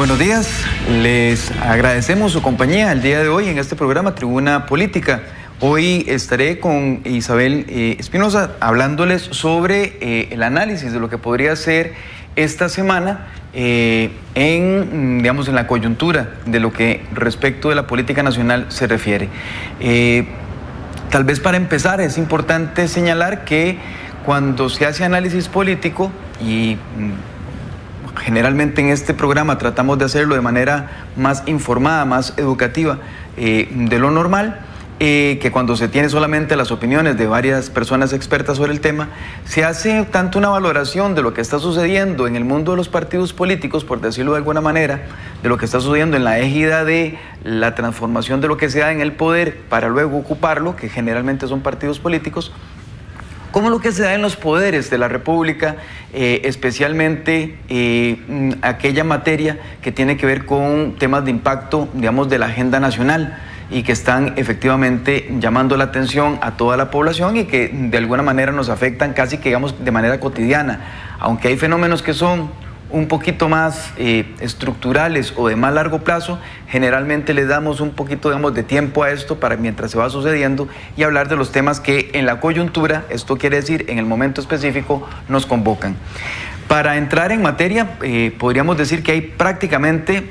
Buenos días, les agradecemos su compañía el día de hoy en este programa Tribuna Política. Hoy estaré con Isabel Espinosa hablándoles sobre el análisis de lo que podría ser esta semana en la coyuntura de lo que respecto de la política nacional se refiere. Tal vez para empezar es importante señalar que cuando se hace análisis político y generalmente en este programa tratamos de hacerlo de manera más informada, más educativa de lo normal, que cuando se tiene solamente las opiniones de varias personas expertas sobre el tema, se hace tanto una valoración de lo que está sucediendo en el mundo de los partidos políticos, por decirlo de alguna manera, de lo que está sucediendo en la égida de la transformación de lo que se da en el poder para luego ocuparlo, que generalmente son partidos políticos, como lo que se da en los poderes de la República, especialmente aquella materia que tiene que ver con temas de impacto, digamos, de la agenda nacional y que están efectivamente llamando la atención a toda la población y que de alguna manera nos afectan casi que, digamos, de manera cotidiana. Aunque hay fenómenos que son un poquito más estructurales o de más largo plazo, generalmente le damos un poquito, digamos, de tiempo a esto para mientras se va sucediendo y hablar de los temas que en la coyuntura, esto quiere decir en el momento específico, nos convocan. Para entrar en materia, podríamos decir que hay prácticamente,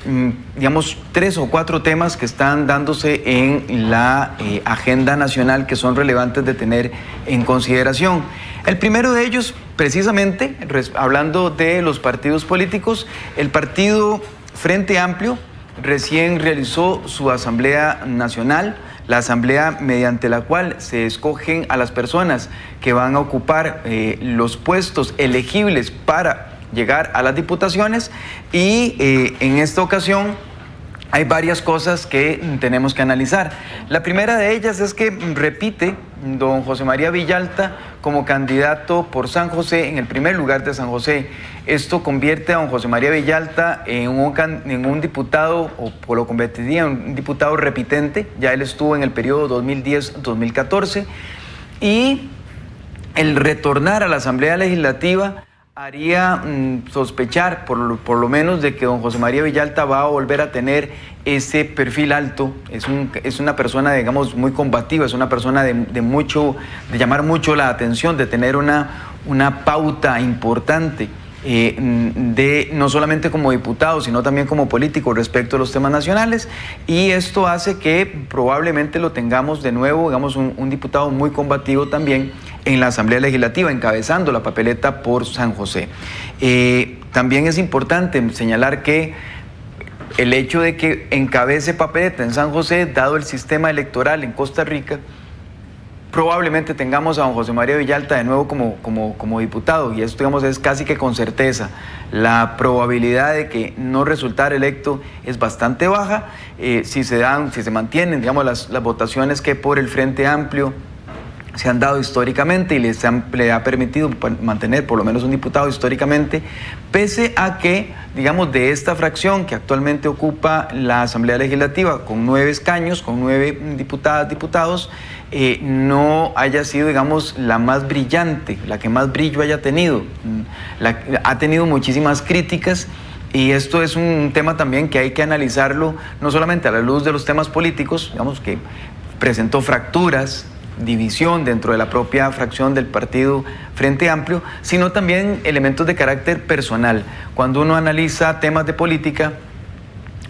digamos, 3 o 4 temas que están dándose en la agenda nacional que son relevantes de tener en consideración. El primero de ellos, precisamente, hablando de los partidos políticos, el partido Frente Amplio recién realizó su Asamblea Nacional, la asamblea mediante la cual se escogen a las personas que van a ocupar los puestos elegibles para llegar a las diputaciones y en esta ocasión hay varias cosas que tenemos que analizar. La primera de ellas es que repite don José María Villalta como candidato por San José, en el primer lugar de San José. Esto convierte a don José María Villalta en un diputado, o lo convertiría en un diputado repitente. Ya él estuvo en el periodo 2010-2014 y el retornar a la Asamblea Legislativa haría sospechar por lo menos de que don José María Villalta va a volver a tener ese perfil alto. Es una persona, digamos, muy combativa, es una persona de llamar mucho la atención, de tener una pauta importante no solamente como diputado, sino también como político respecto a los temas nacionales, y esto hace que probablemente lo tengamos de nuevo, digamos, un diputado muy combativo también en la Asamblea Legislativa, encabezando la papeleta por San José. También es importante señalar que el hecho de que encabece papeleta en San José, dado el sistema electoral en Costa Rica, probablemente tengamos a don José María Villalta de nuevo como diputado, y esto, digamos, es casi que con certeza. La probabilidad de que no resultara electo es bastante baja si se mantienen, digamos, las votaciones que por el Frente Amplio se han dado históricamente y le ha permitido mantener por lo menos un diputado históricamente, pese a que, digamos, de esta fracción que actualmente ocupa la Asamblea Legislativa con 9 escaños, con 9 diputados, no haya sido, digamos, la más brillante, la que más brillo haya tenido. Ha tenido muchísimas críticas. Y esto es un tema también que hay que analizarlo, no solamente a la luz de los temas políticos, digamos, que presentó fracturas, división dentro de la propia fracción del partido Frente Amplio, sino también elementos de carácter personal. Cuando uno analiza temas de política,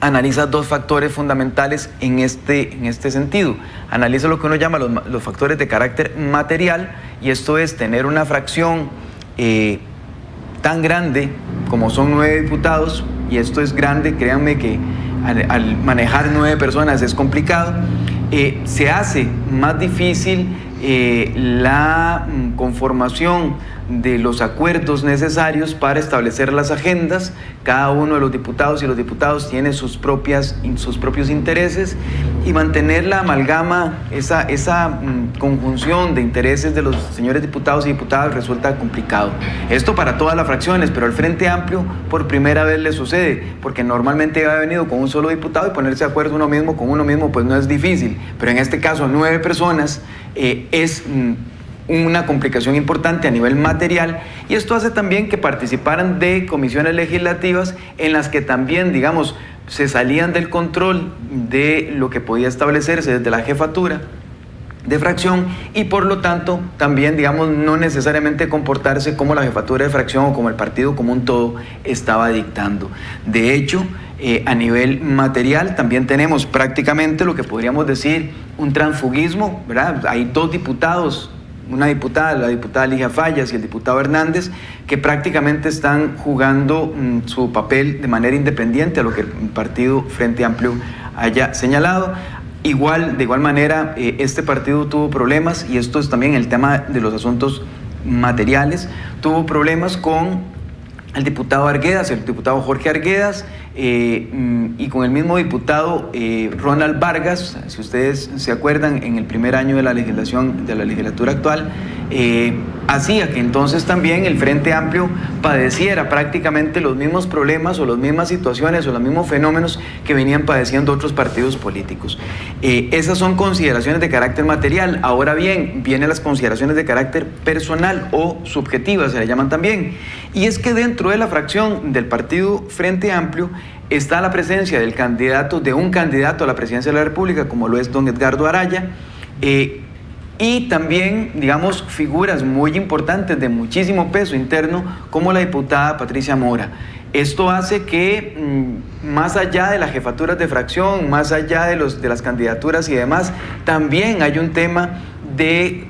analiza 2 factores fundamentales en este sentido. Analiza lo que uno llama los factores de carácter material, y esto es tener una fracción tan grande como son 9 diputados, y esto es grande, créanme que al manejar 9 personas es complicado. Se hace más difícil la conformación de los acuerdos necesarios para establecer las agendas. Cada uno de los diputados y los diputados tiene sus propios intereses, y mantener la amalgama, esa conjunción de intereses de los señores diputados y diputadas resulta complicado. Esto para todas las fracciones, pero al Frente Amplio por primera vez le sucede, porque normalmente ha venido con un solo diputado y ponerse de acuerdo uno mismo con uno mismo pues no es difícil, pero en este caso 9 personas es una complicación importante a nivel material, y esto hace también que participaran de comisiones legislativas en las que también, digamos, se salían del control de lo que podía establecerse desde la jefatura de fracción y por lo tanto también, digamos, no necesariamente comportarse como la jefatura de fracción o como el partido como un todo estaba dictando. De hecho, a nivel material también tenemos prácticamente lo que podríamos decir un transfugismo, ¿verdad? Hay dos diputados, una diputada, la diputada Ligia Fallas y el diputado Hernández, que prácticamente están jugando su papel de manera independiente a lo que el partido Frente Amplio haya señalado. De igual manera, este partido tuvo problemas, y esto es también el tema de los asuntos materiales, tuvo problemas con el diputado Arguedas, el diputado Jorge Arguedas, y con el mismo diputado Ronald Vargas. Si ustedes se acuerdan, en el primer año de la legislatura actual, hacía que entonces también el Frente Amplio padeciera prácticamente los mismos problemas o las mismas situaciones o los mismos fenómenos que venían padeciendo otros partidos políticos. Esas son consideraciones de carácter material. Ahora bien, vienen las consideraciones de carácter personal o subjetivas, se le llaman también. Y es que dentro de la fracción del partido Frente Amplio está la presencia de un candidato a la presidencia de la República, como lo es don Edgardo Araya, y también, digamos, figuras muy importantes de muchísimo peso interno, como la diputada Patricia Mora. Esto hace que, más allá de las jefaturas de fracción, más allá de las candidaturas y demás, también hay un tema de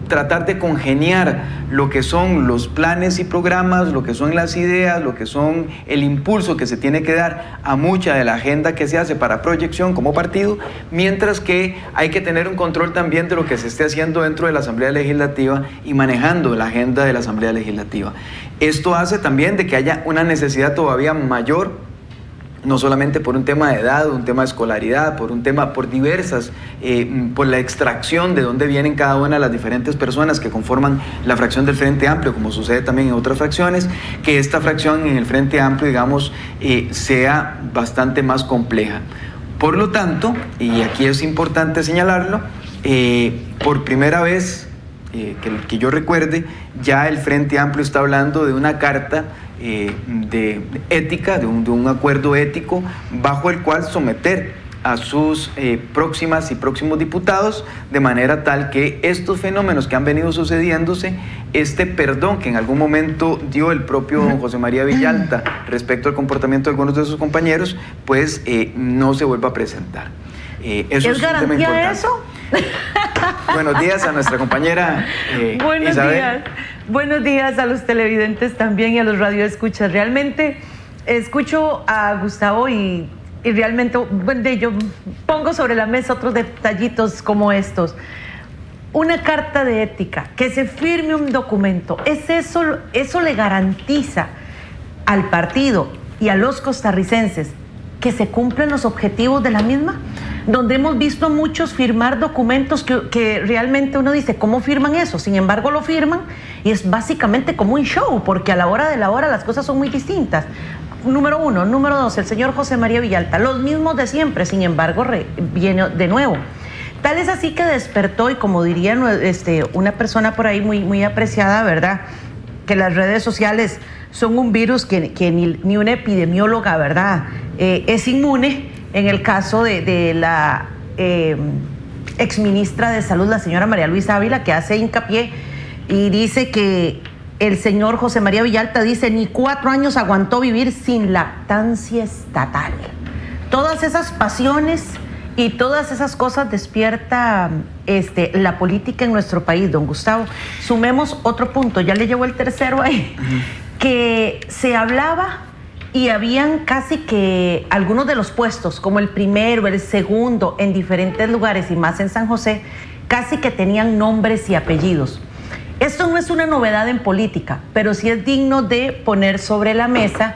tratar de congeniar lo que son los planes y programas, lo que son las ideas, lo que son el impulso que se tiene que dar a mucha de la agenda que se hace para proyección como partido, mientras que hay que tener un control también de lo que se esté haciendo dentro de la Asamblea Legislativa y manejando la agenda de la Asamblea Legislativa. Esto hace también de que haya una necesidad todavía mayor, no solamente por un tema de edad, un tema de escolaridad, por diversas, por la extracción de dónde vienen cada una de las diferentes personas que conforman la fracción del Frente Amplio, como sucede también en otras fracciones, que esta fracción en el Frente Amplio, digamos, sea bastante más compleja. Por lo tanto, y aquí es importante señalarlo, por primera vez que yo recuerde, ya el Frente Amplio está hablando de una carta de ética, de un acuerdo ético bajo el cual someter a sus próximas y próximos diputados, de manera tal que estos fenómenos que han venido sucediéndose, este perdón que en algún momento dio el propio don José María Villalta respecto al comportamiento de algunos de sus compañeros, pues no se vuelva a presentar. Eso ¿Es garantía eso? Buenos días a nuestra compañera Buenos Isabel. días. Buenos días a los televidentes también y a los radioescuchas. Realmente escucho a Gustavo y realmente, bueno, yo pongo sobre la mesa otros detallitos como estos. Una carta de ética, que se firme un documento, eso le garantiza al partido y a los costarricenses que se cumplen los objetivos de la misma, donde hemos visto a muchos firmar documentos que realmente uno dice, ¿cómo firman eso? Sin embargo, lo firman y es básicamente como un show, porque a la hora de la hora las cosas son muy distintas. Número uno. Número dos, el señor José María Villalta, los mismos de siempre, sin embargo, viene de nuevo. Tal es así que despertó, y como diría una persona por ahí muy apreciada, ¿verdad?, que las redes sociales son un virus que ni una epidemióloga, ¿verdad?, es inmune. En el caso de la exministra de Salud, la señora María Luisa Ávila, que hace hincapié y dice que el señor José María Villalta dice, ni 4 años aguantó vivir sin lactancia estatal. Todas esas pasiones y todas esas cosas despierta la política en nuestro país, don Gustavo. Sumemos otro punto, ya le llevo el tercero ahí, que se hablaba y habían casi que algunos de los puestos, como el primero, el segundo, en diferentes lugares y más en San José, casi que tenían nombres y apellidos. Esto no es una novedad en política, pero sí es digno de poner sobre la mesa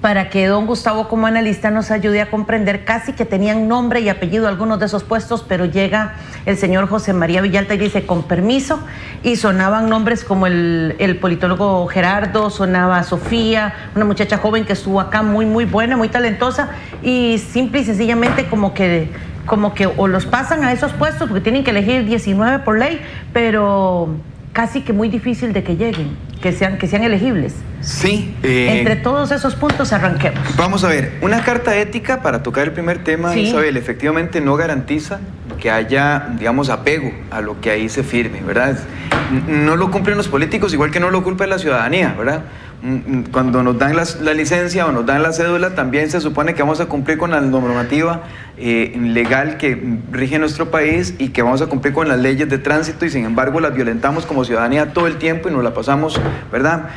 para que don Gustavo como analista nos ayude a comprender. Casi que tenían nombre y apellido algunos de esos puestos, pero llega el señor José María Villalta y dice con permiso, y sonaban nombres como el politólogo Gerardo, sonaba Sofía, una muchacha joven que estuvo acá muy buena, muy talentosa, y simple y sencillamente como que como que o los pasan a esos puestos porque tienen que elegir 19 por ley, pero casi que muy difícil de que lleguen, que sean elegibles. Sí. Entre todos esos puntos arranquemos. Vamos a ver, una carta ética, para tocar el primer tema, sí, Isabel, efectivamente no garantiza que haya, digamos, apego a lo que ahí se firme, ¿verdad? No lo cumplen los políticos, igual que no lo cumple la ciudadanía, ¿verdad? Cuando nos dan la licencia o nos dan la cédula, también se supone que vamos a cumplir con la normativa legal que rige nuestro país y que vamos a cumplir con las leyes de tránsito, y sin embargo las violentamos como ciudadanía todo el tiempo y nos la pasamos, ¿verdad?,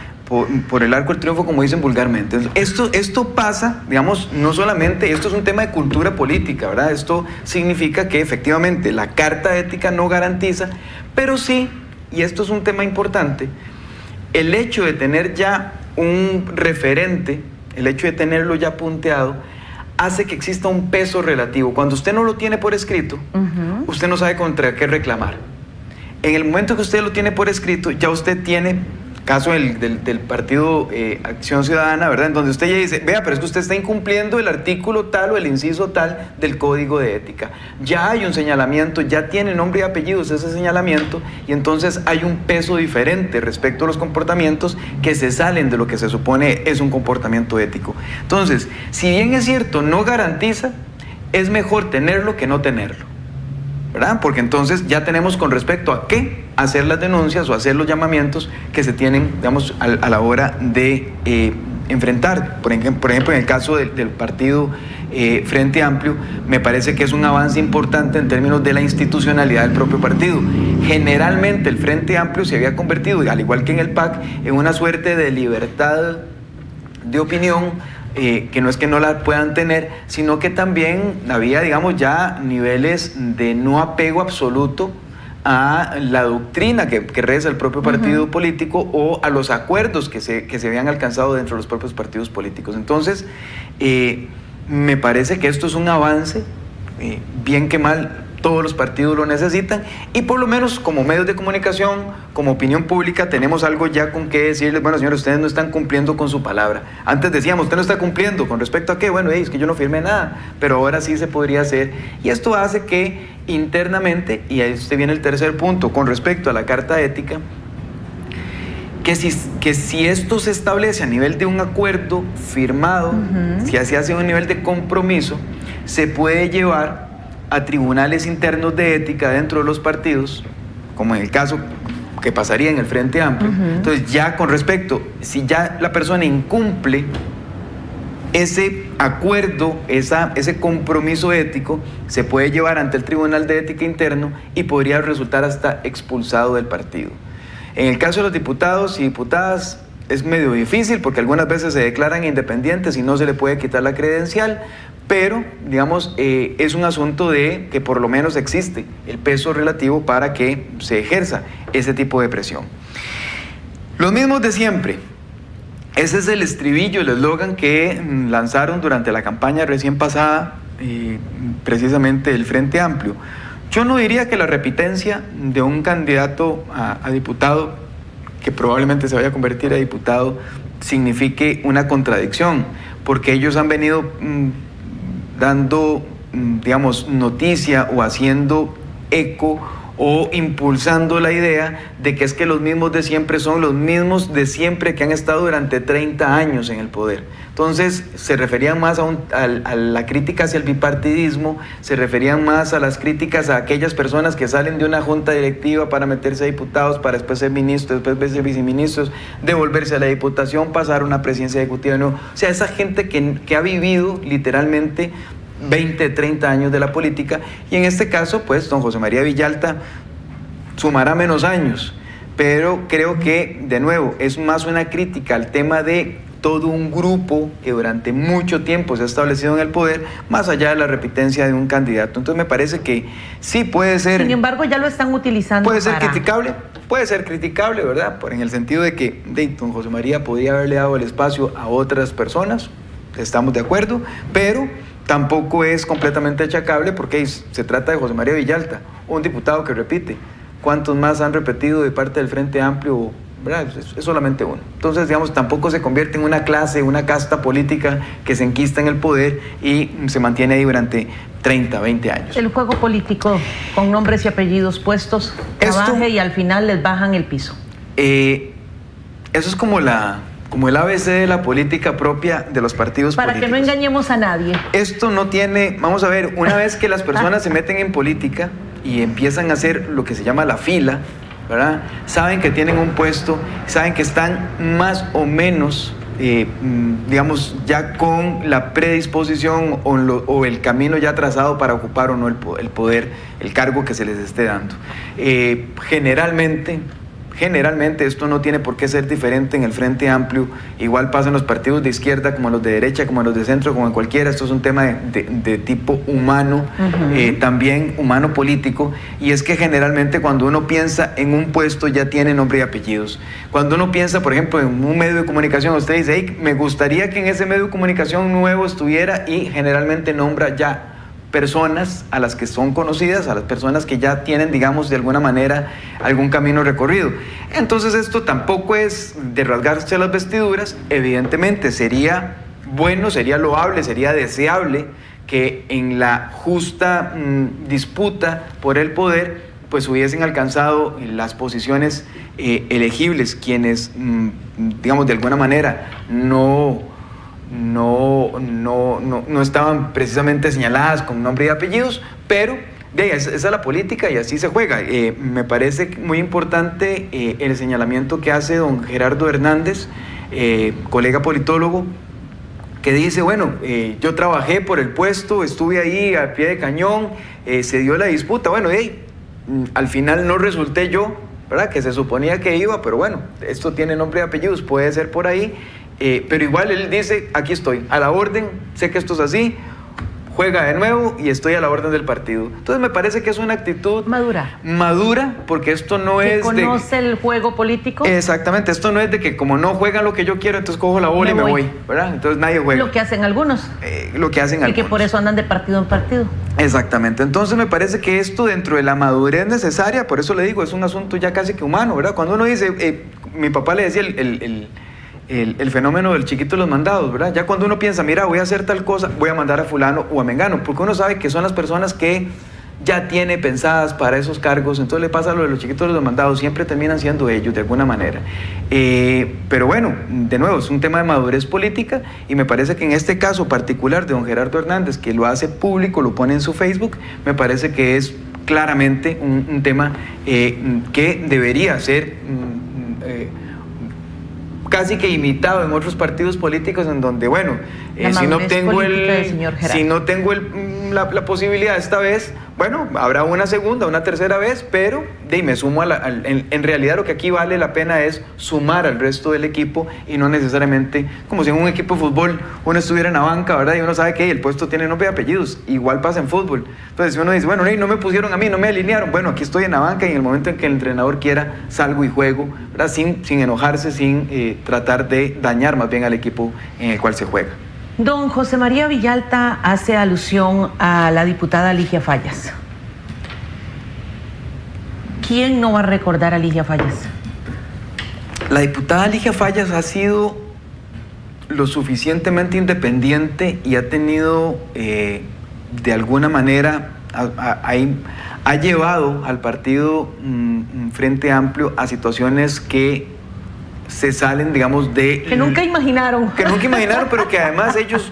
por el arco del triunfo, como dicen vulgarmente. Esto pasa, digamos, no solamente, esto es un tema de cultura política, ¿verdad? Esto significa que efectivamente la carta ética no garantiza, pero sí, y esto es un tema importante, el hecho de tener ya un referente, el hecho de tenerlo ya punteado, hace que exista un peso relativo. Cuando usted no lo tiene por escrito, usted no sabe contra qué reclamar. En el momento que usted lo tiene por escrito, ya usted tiene, caso del partido Acción Ciudadana, ¿verdad?, en donde usted ya dice, vea, pero es que usted está incumpliendo el artículo tal o el inciso tal del Código de Ética. Ya hay un señalamiento, ya tiene nombre y apellidos ese señalamiento, y entonces hay un peso diferente respecto a los comportamientos que se salen de lo que se supone es un comportamiento ético. Entonces, si bien es cierto, no garantiza, es mejor tenerlo que no tenerlo, ¿verdad? Porque entonces ya tenemos con respecto a qué hacer las denuncias o hacer los llamamientos que se tienen, digamos, a la hora de enfrentar. Por ejemplo, en el caso del partido Frente Amplio, me parece que es un avance importante en términos de la institucionalidad del propio partido. Generalmente el Frente Amplio se había convertido, al igual que en el PAC, en una suerte de libertad de opinión, que no es que no la puedan tener, sino que también había, digamos, ya niveles de no apego absoluto a la doctrina que reza el propio partido político o a los acuerdos que se habían alcanzado dentro de los propios partidos políticos. Entonces, me parece que esto es un avance, bien que mal, todos los partidos lo necesitan, y por lo menos como medios de comunicación, como opinión pública, tenemos algo ya con qué decirles, bueno, señores, ustedes no están cumpliendo con su palabra. Antes decíamos, usted no está cumpliendo, ¿con respecto a qué? Bueno, es que yo no firmé nada, pero ahora sí se podría hacer, y esto hace que internamente, y ahí viene el tercer punto, con respecto a la carta ética, que si esto se establece a nivel de un acuerdo firmado, si se hace a un nivel de compromiso, se puede llevar a tribunales internos de ética dentro de los partidos, como en el caso que pasaría en el Frente Amplio. Entonces, ya con respecto, si ya la persona incumple ese acuerdo, ese compromiso ético, se puede llevar ante el Tribunal de Ética interno y podría resultar hasta expulsado del partido. En el caso de los diputados y diputadas, es medio difícil porque algunas veces se declaran independientes y no se le puede quitar la credencial, pero, digamos, es un asunto de que por lo menos existe el peso relativo para que se ejerza ese tipo de presión. Los mismos de siempre. Ese es el estribillo, el eslogan que lanzaron durante la campaña recién pasada, precisamente el Frente Amplio. Yo no diría que la repitencia de un candidato a diputado, que probablemente se vaya a convertir a diputado, signifique una contradicción, porque ellos han venido dando, digamos, noticia o haciendo eco o impulsando la idea de que es que los mismos de siempre son los mismos de siempre que han estado durante 30 años en el poder. Entonces se referían más a la crítica hacia el bipartidismo, se referían más a las críticas a aquellas personas que salen de una junta directiva para meterse a diputados, para después ser ministros, después ser viceministros, devolverse a la diputación, pasar a una presidencia ejecutiva. No. O sea, esa gente que ha vivido literalmente 20, 30 años de la política, y en este caso, pues, don José María Villalta sumará menos años, pero creo que, de nuevo, es más una crítica al tema de todo un grupo que durante mucho tiempo se ha establecido en el poder, más allá de la repitencia de un candidato. Entonces me parece que sí puede ser... Sin embargo, ya lo están utilizando. Puede ser criticable, ¿verdad? En el sentido de que don José María podría haberle dado el espacio a otras personas, estamos de acuerdo, pero tampoco es completamente achacable porque se trata de José María Villalta, un diputado que repite. ¿Cuántos más han repetido de parte del Frente Amplio ¿verdad? Es solamente uno. Entonces, digamos, tampoco se convierte en una clase, una casta política que se enquista en el poder y se mantiene ahí durante 30, 20 años. El juego político con nombres y apellidos puestos, trabaje y al final les bajan el piso. Eso es como el ABC de la política propia de los partidos políticos. Para que no engañemos a nadie. Esto no tiene, vamos a ver, una vez que las personas se meten en política y empiezan a hacer lo que se llama la fila, ¿verdad? Saben que tienen un puesto, saben que están más o menos, digamos, ya con la predisposición o el camino ya trazado para ocupar o no el poder, el cargo que se les esté dando. Generalmente esto no tiene por qué ser diferente en el Frente Amplio, igual pasa en los partidos de izquierda como en los de derecha, como en los de centro, como en cualquiera. Esto es un tema de tipo humano, también humano político, y es que generalmente cuando uno piensa en un puesto ya tiene nombre y apellidos. Cuando uno piensa, por ejemplo, en un medio de comunicación, usted dice, hey, me gustaría que en ese medio de comunicación nuevo estuviera, y generalmente nombra ya personas a las que son conocidas, a las personas que ya tienen, digamos, de alguna manera algún camino recorrido. Entonces esto tampoco es de rasgarse las vestiduras. Evidentemente sería bueno, sería loable, sería deseable que en la justa disputa por el poder pues hubiesen alcanzado las posiciones elegibles quienes, digamos, de alguna manera no estaban precisamente señaladas con nombre y apellidos, pero esa es la política y así se juega. Me parece muy importante el señalamiento que hace don Gerardo Hernández, colega politólogo, que dice, bueno, yo trabajé por el puesto, estuve ahí al pie de cañón, se dio la disputa, bueno, al final no resulté yo, ¿verdad? Que se suponía que iba, pero bueno, esto tiene nombre y apellidos, puede ser por ahí. Pero igual él dice, aquí estoy, a la orden, sé que esto es así, juega de nuevo y estoy a la orden del partido. Entonces me parece que es una actitud madura, porque esto no es ¿conoce el juego político? Exactamente, esto no es de que como no juegan lo que yo quiero, entonces cojo la bola y me voy, ¿verdad? Entonces nadie juega. Lo que hacen algunos. Y que por eso andan de partido en partido. Exactamente, entonces me parece que esto dentro de la madurez necesaria, por eso le digo, es un asunto ya casi que humano, ¿verdad? Cuando uno dice, mi papá le decía el fenómeno del chiquito de los mandados, ¿verdad? Ya cuando uno piensa, mira, voy a hacer tal cosa, voy a mandar a fulano o a mengano, porque uno sabe que son las personas que ya tiene pensadas para esos cargos, entonces le pasa lo de los chiquitos de los mandados, siempre terminan siendo ellos de alguna manera. Pero bueno, de nuevo, es un tema de madurez política y me parece que en este caso particular de don Gerardo Hernández, que lo hace público, lo pone en su Facebook, me parece que es claramente un tema que debería ser casi que imitado en otros partidos políticos en donde, bueno, si no tengo la posibilidad esta vez, bueno, habrá una segunda, una tercera vez, pero me sumo en realidad lo que aquí vale la pena es sumar al resto del equipo y no necesariamente como si en un equipo de fútbol uno estuviera en la banca, ¿verdad? Y uno sabe que el puesto tiene nombre y apellidos, igual pasa en fútbol. Entonces si uno dice, bueno, no me pusieron a mí, no me alinearon, bueno, aquí estoy en la banca y en el momento en que el entrenador quiera salgo y juego, ¿verdad? Sin enojarse, sin tratar de dañar más bien al equipo en el cual se juega. Don José María Villalta hace alusión a la diputada Ligia Fallas. ¿Quién no va a recordar a Ligia Fallas? La diputada Ligia Fallas ha sido lo suficientemente independiente y ha tenido, de alguna manera, ha llevado al partido Frente Amplio a situaciones que se salen, digamos, de... Que nunca imaginaron. Que nunca imaginaron, pero que además ellos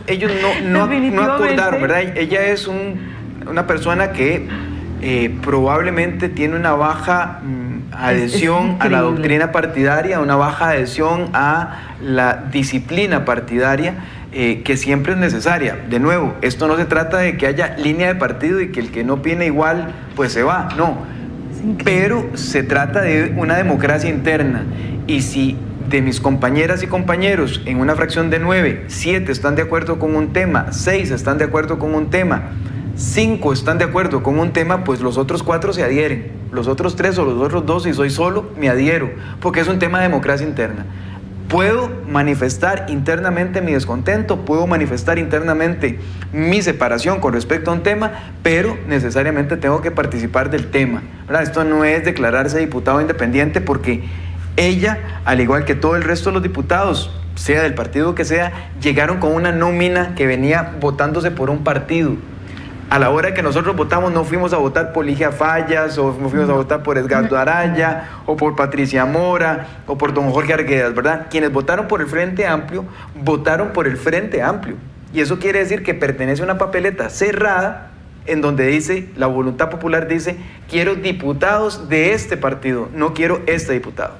no acordaron, ¿verdad? Ella es una persona que probablemente tiene una baja adhesión a la doctrina partidaria, una baja adhesión a la disciplina partidaria, que siempre es necesaria. De nuevo, esto no se trata de que haya línea de partido y que el que no opine igual, pues se va, no. Pero se trata de una democracia interna. Y si de mis compañeras y compañeros en una fracción de 9, 7 están de acuerdo con un tema, 6 están de acuerdo con un tema, 5 están de acuerdo con un tema, pues los otros 4 se adhieren. Los otros 3 o los otros 2, si soy solo, me adhiero, porque es un tema de democracia interna. Puedo manifestar internamente mi descontento, puedo manifestar internamente mi separación con respecto a un tema, pero necesariamente tengo que participar del tema, ¿verdad? Esto no es declararse diputado independiente porque Ella, al igual que todo el resto de los diputados, sea del partido que sea, llegaron con una nómina que venía votándose por un partido. A la hora que nosotros votamos, no fuimos a votar por Ligia Fallas, o no fuimos a votar por Edgardo Araya, o por Patricia Mora, o por don Jorge Arguedas, ¿verdad? Quienes votaron por el Frente Amplio, votaron por el Frente Amplio. Y eso quiere decir que pertenece a una papeleta cerrada, en donde dice, la voluntad popular dice, quiero diputados de este partido, no quiero este diputado.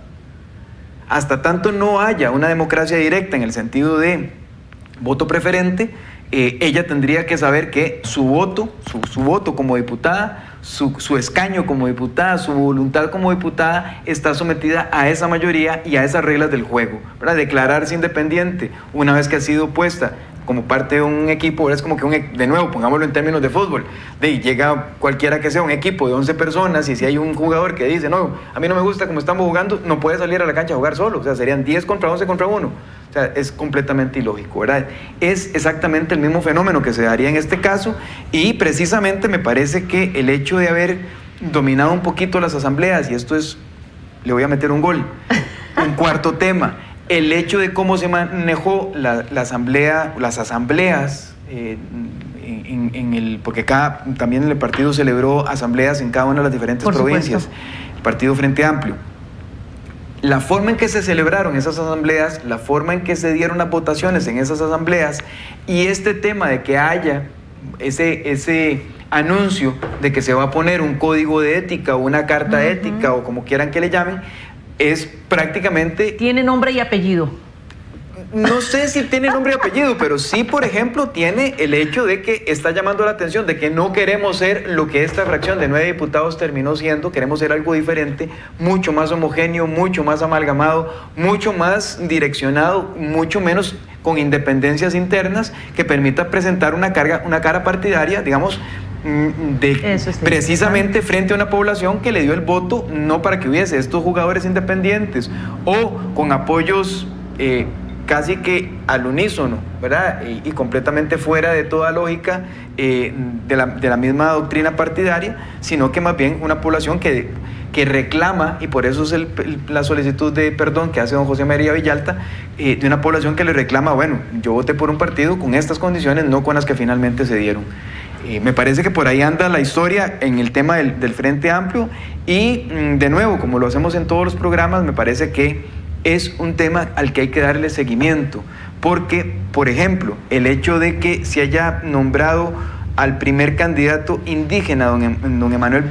Hasta tanto no haya una democracia directa en el sentido de voto preferente, ella tendría que saber que su voto, su voto como diputada, su escaño como diputada, su voluntad como diputada está sometida a esa mayoría y a esas reglas del juego, ¿verdad? Declararse independiente una vez que ha sido puesta como parte de un equipo, es como que, de nuevo, pongámoslo en términos de fútbol, llega cualquiera que sea un equipo de 11 personas y si hay un jugador que dice, no, a mí no me gusta como estamos jugando, no puede salir a la cancha a jugar solo, o sea, serían 10 contra 11 contra 1, o sea, es completamente ilógico, ¿verdad? Es exactamente el mismo fenómeno que se daría en este caso y precisamente me parece que el hecho de haber dominado un poquito las asambleas, y esto es, le voy a meter un gol, un cuarto tema, el hecho de cómo se manejó las asambleas, porque también el partido celebró asambleas en cada una de las diferentes provincias, el Partido Frente Amplio. La forma en que se celebraron esas asambleas, la forma en que se dieron las votaciones en esas asambleas y este tema de que haya ese anuncio de que se va a poner un código de ética o una carta de ética o como quieran que le llamen, es prácticamente... Tiene nombre y apellido. No sé si tiene nombre y apellido, pero sí, por ejemplo, tiene el hecho de que está llamando la atención de que no queremos ser lo que esta fracción de 9 diputados terminó siendo, queremos ser algo diferente, mucho más homogéneo, mucho más amalgamado, mucho más direccionado, mucho menos con independencias internas que permita presentar una cara partidaria, digamos, precisamente frente a una población que le dio el voto no para que hubiese estos jugadores independientes o con apoyos casi que al unísono, ¿verdad? Y completamente fuera de toda lógica de la misma doctrina partidaria, sino que más bien una población que reclama, y por eso es la solicitud de perdón que hace don José María Villalta, de una población que le reclama, bueno, yo voté por un partido con estas condiciones, no con las que finalmente se dieron. Me parece que por ahí anda la historia en el tema del Frente Amplio y de nuevo, como lo hacemos en todos los programas, me parece que es un tema al que hay que darle seguimiento, porque, por ejemplo, el hecho de que se haya nombrado al primer candidato indígena, don Emanuel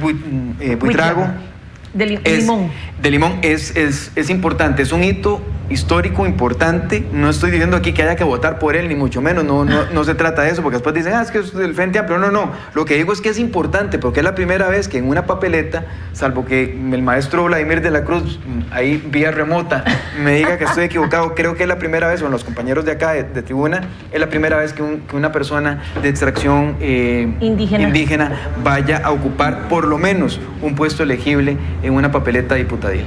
Buitrago, de Limón. De Limón es importante, es un hito histórico importante. No estoy diciendo aquí que haya que votar por él, ni mucho menos, no se trata de eso, porque después dicen, es que es del Frente Amplio. No, lo que digo es que es importante, porque es la primera vez que en una papeleta, salvo que el maestro Vladimir de la Cruz, ahí vía remota, me diga que estoy equivocado, creo que es la primera vez, o los compañeros de acá de tribuna, es la primera vez que una persona de extracción indígena vaya a ocupar por lo menos un puesto elegible en una papeleta diputadil.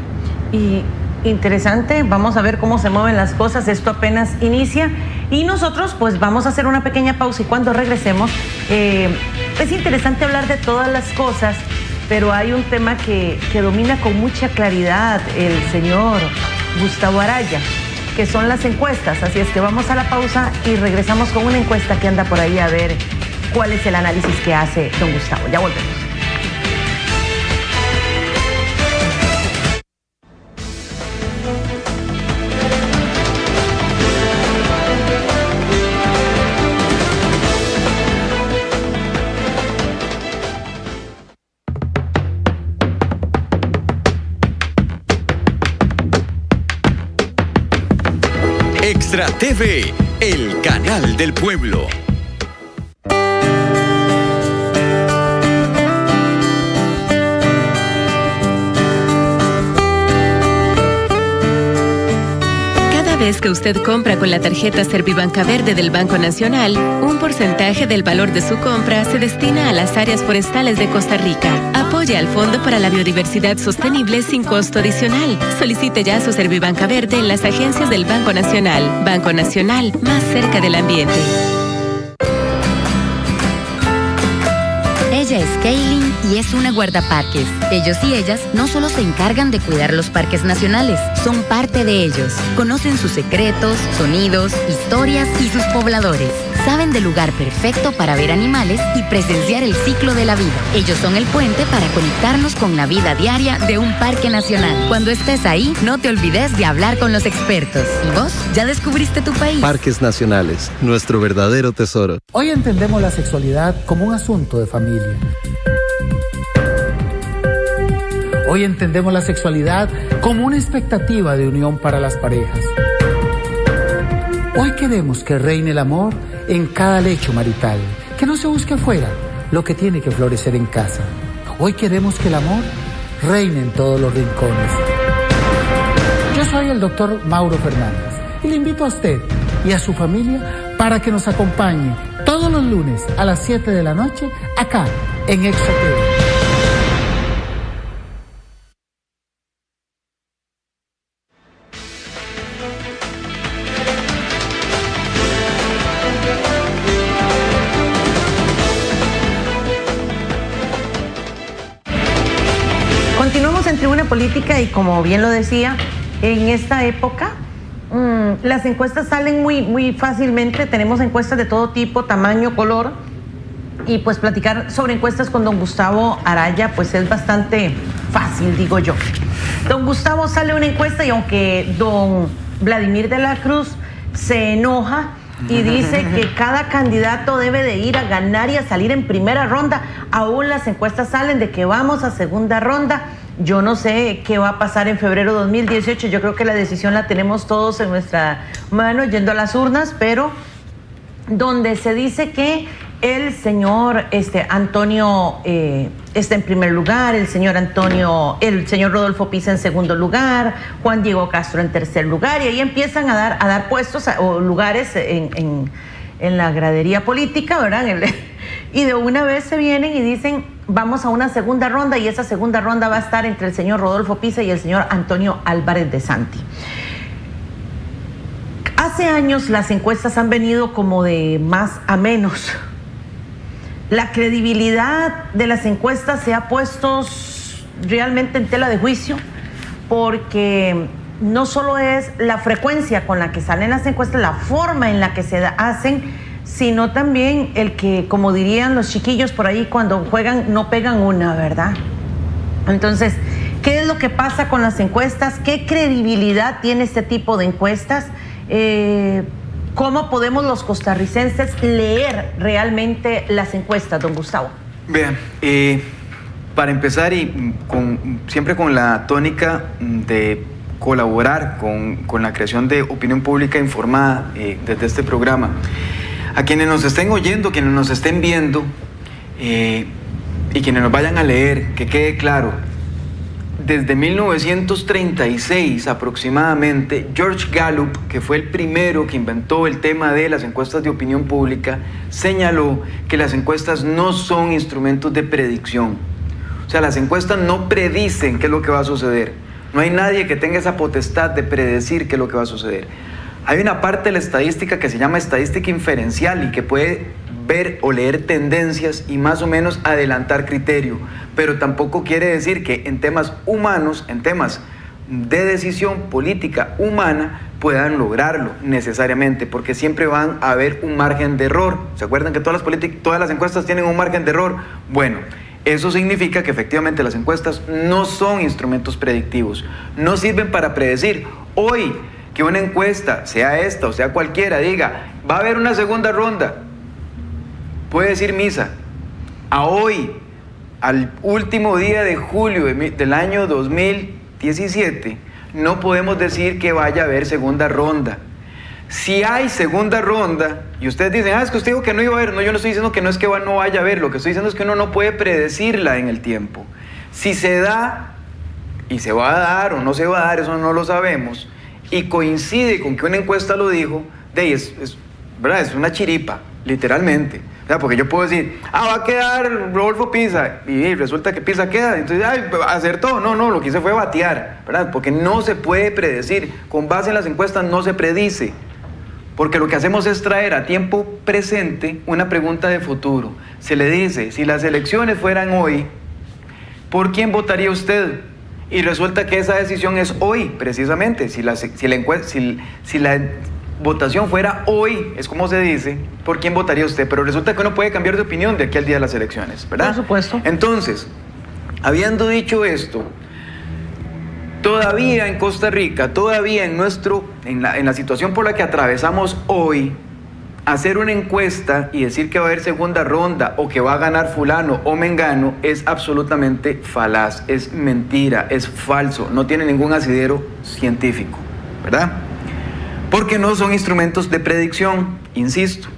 Y interesante, vamos a ver cómo se mueven las cosas, esto apenas inicia y nosotros pues vamos a hacer una pequeña pausa y cuando regresemos es interesante hablar de todas las cosas, pero hay un tema que domina con mucha claridad el señor Gustavo Araya, que son las encuestas, así es que vamos a la pausa y regresamos con una encuesta que anda por ahí a ver cuál es el análisis que hace don Gustavo. Ya volvemos. Extra TV, el canal del pueblo. Cada vez que usted compra con la tarjeta Servibanca Verde del Banco Nacional, un porcentaje del valor de su compra se destina a las áreas forestales de Costa Rica. Apoya al Fondo para la Biodiversidad Sostenible sin costo adicional. Solicite ya su Servibanca Verde en las agencias del Banco Nacional. Banco Nacional, más cerca del ambiente. Ella es Kaylin y es una guardaparques. Ellos y ellas no solo se encargan de cuidar los parques nacionales, son parte de ellos. Conocen sus secretos, sonidos, historias y sus pobladores. Saben del lugar perfecto para ver animales y presenciar el ciclo de la vida. Ellos son el puente para conectarnos con la vida diaria de un parque nacional. Cuando estés ahí, no te olvides de hablar con los expertos. ¿Y vos? ¿Ya descubriste tu país? Parques Nacionales, nuestro verdadero tesoro. Hoy entendemos la sexualidad como un asunto de familia. Hoy entendemos la sexualidad como una expectativa de unión para las parejas. Hoy queremos que reine el amor en cada lecho marital, que no se busque afuera lo que tiene que florecer en casa. Hoy queremos que el amor reine en todos los rincones. Yo soy el doctor Mauro Fernández y le invito a usted y a su familia para que nos acompañe todos los lunes a las 7 de la noche acá en Extra TV. Continuamos en Tribuna Política y como bien lo decía, en esta época las encuestas salen muy fácilmente. Tenemos encuestas de todo tipo, tamaño, color, y pues platicar sobre encuestas con don Gustavo Araya pues es bastante fácil, digo yo. Don Gustavo, sale una encuesta y aunque don Vladimir de la Cruz se enoja y dice que cada candidato debe de ir a ganar y a salir en primera ronda, aún las encuestas salen de que vamos a segunda ronda. Yo no sé qué va a pasar en febrero de 2018, yo creo que la decisión la tenemos todos en nuestra mano yendo a las urnas, pero donde se dice que el señor Antonio está en primer lugar, el señor Rodolfo Pisa en segundo lugar, Juan Diego Castro en tercer lugar, y ahí empiezan a dar puestos o lugares en la gradería política, ¿verdad? Y de una vez se vienen y dicen, vamos a una segunda ronda, y esa segunda ronda va a estar entre el señor Rodolfo Pisa y el señor Antonio Álvarez de Santi. Hace años las encuestas han venido como de más a menos. La credibilidad de las encuestas se ha puesto realmente en tela de juicio, porque no solo es la frecuencia con la que salen las encuestas, la forma en la que se hacen, sino también el que, como dirían los chiquillos por ahí, cuando juegan no pegan una, ¿verdad? Entonces, ¿qué es lo que pasa con las encuestas? ¿Qué credibilidad tiene este tipo de encuestas? ¿Cómo podemos los costarricenses leer realmente las encuestas, don Gustavo? Vean, para empezar y siempre con la tónica de colaborar con la creación de opinión pública informada desde este programa, a quienes nos estén oyendo, quienes nos estén viendo y quienes nos vayan a leer, que quede claro, desde 1936 aproximadamente, George Gallup, que fue el primero que inventó el tema de las encuestas de opinión pública, señaló que las encuestas no son instrumentos de predicción. O sea, las encuestas no predicen qué es lo que va a suceder. No hay nadie que tenga esa potestad de predecir qué es lo que va a suceder. Hay una parte de la estadística que se llama estadística inferencial y que puede ver o leer tendencias y más o menos adelantar criterio, pero tampoco quiere decir que en temas humanos, en temas de decisión política humana, puedan lograrlo necesariamente, porque siempre van a haber un margen de error. ¿Se acuerdan que todas las encuestas tienen un margen de error? Bueno, eso significa que efectivamente las encuestas no son instrumentos predictivos, no sirven para predecir. Hoy, que una encuesta, sea esta o sea cualquiera, diga, va a haber una segunda ronda, puede decir misa. A hoy, al último día de julio del año 2017, no podemos decir que vaya a haber segunda ronda. Si hay segunda ronda, y ustedes dicen, es que usted dijo que no iba a haber, no, yo no estoy diciendo que no es que no vaya a haber, lo que estoy diciendo es que uno no puede predecirla en el tiempo. Si se da, y se va a dar o no se va a dar, eso no lo sabemos, y coincide con que una encuesta lo dijo, ¿verdad? Es una chiripa, literalmente. O sea, porque yo puedo decir, va a quedar Rodolfo Pisa, y resulta que Pisa queda, entonces, acertó. No, lo que hice fue batear, ¿verdad? Porque no se puede predecir, con base en las encuestas no se predice. porque lo que hacemos es traer a tiempo presente una pregunta de futuro. Se le dice, si las elecciones fueran hoy, ¿por quién votaría usted? Y resulta que esa decisión es hoy, precisamente. Si la votación fuera hoy, es como se dice, ¿por quién votaría usted? Pero resulta que uno puede cambiar de opinión de aquí al día de las elecciones, ¿verdad? Por supuesto. Entonces, habiendo dicho esto, todavía en Costa Rica, todavía en la situación por la que atravesamos hoy, hacer una encuesta y decir que va a haber segunda ronda o que va a ganar fulano o mengano es absolutamente falaz, es mentira, es falso, no tiene ningún asidero científico, ¿verdad? Porque no son instrumentos de predicción, insisto.